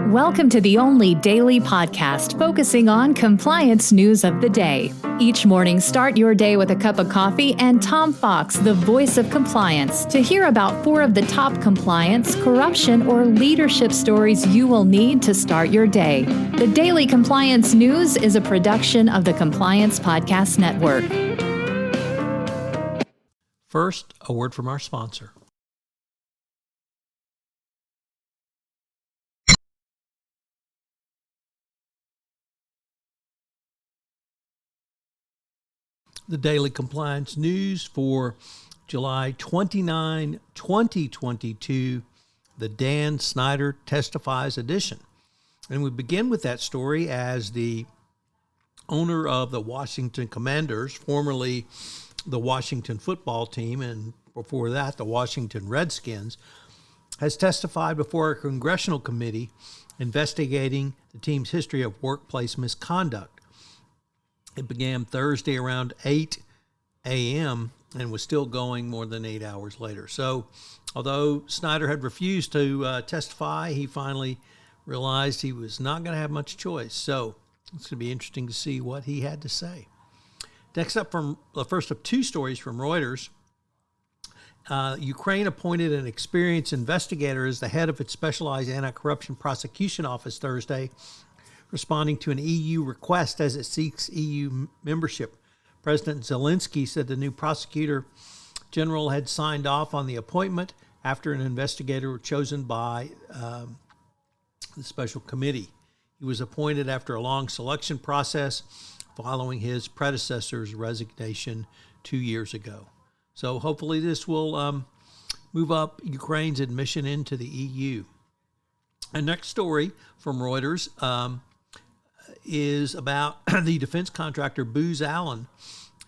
Welcome to the only daily podcast focusing on compliance news of the day. Each morning, start your day with a cup of coffee and Tom Fox, the voice of compliance, to hear about 4 of the top compliance, corruption, or leadership stories you will need to start your day. The Daily Compliance News is a production of the Compliance Podcast Network. First, a word from our sponsor. The Daily Compliance News for July 29, 2022, the Dan Snyder Testifies edition. And we begin with that story as the owner of the Washington Commanders, formerly the Washington football team, and before that, the Washington Redskins, has testified before a congressional committee investigating the team's history of workplace misconduct. It began Thursday around 8 a.m. and was still going more than 8 hours later. So, although Snyder had refused to testify, he finally realized he was not going to have much choice. So, it's going to be interesting to see what he had to say. Next up, from the first of 2 stories from Reuters, Ukraine appointed an experienced investigator as the head of its specialized anti-corruption prosecution office Thursday, responding to an EU request as it seeks EU membership. President Zelensky said the new prosecutor general had signed off on the appointment after an investigator was chosen by the special committee. He was appointed after a long selection process following his predecessor's resignation 2 years ago. So hopefully this will move up Ukraine's admission into the EU. And next story from Reuters is about the defense contractor Booz Allen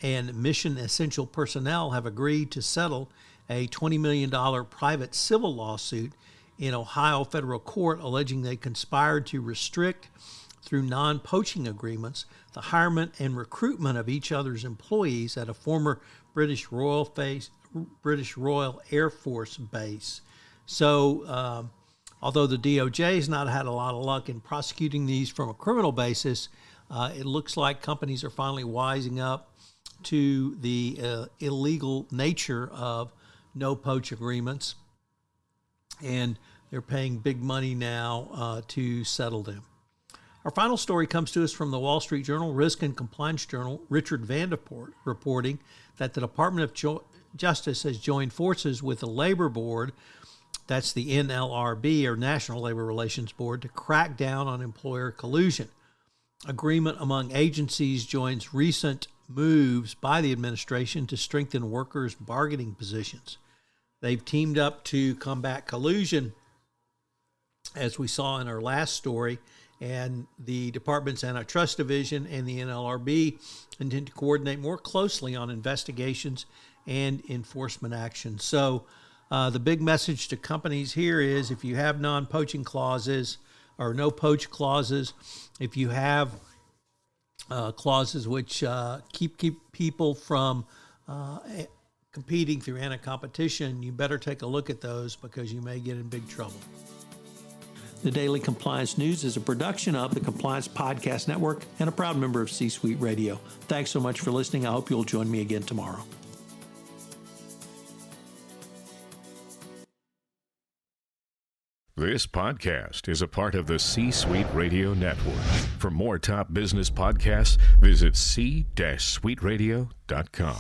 and Mission Essential Personnel have agreed to settle a $20 million private civil lawsuit in Ohio federal court alleging they conspired to restrict, through non-poaching agreements, the hirement and recruitment of each other's employees at a former British Royal Air Force base. So, although the DOJ has not had a lot of luck in prosecuting these from a criminal basis, it looks like companies are finally wising up to the illegal nature of no-poach agreements, and they're paying big money now to settle them. Our final story comes to us from the Wall Street Journal, Risk and Compliance Journal, Richard Vanderpoort, reporting that the Department of Justice has joined forces with the Labor Board, that's the NLRB, or National Labor Relations Board, to crack down on employer collusion. Agreement among agencies joins recent moves by the administration to strengthen workers' bargaining positions. They've teamed up to combat collusion, as we saw in our last story, and the department's antitrust division and the NLRB intend to coordinate more closely on investigations and enforcement actions. So, the big message to companies here is if you have non-poaching clauses or no-poach clauses, if you have clauses which keep people from competing through anti-competition, you better take a look at those because you may get in big trouble. The Daily Compliance News is a production of the Compliance Podcast Network and a proud member of C-Suite Radio. Thanks so much for listening. I hope you'll join me again tomorrow. This podcast is a part of the C-Suite Radio Network. For more top business podcasts, visit c-suiteradio.com.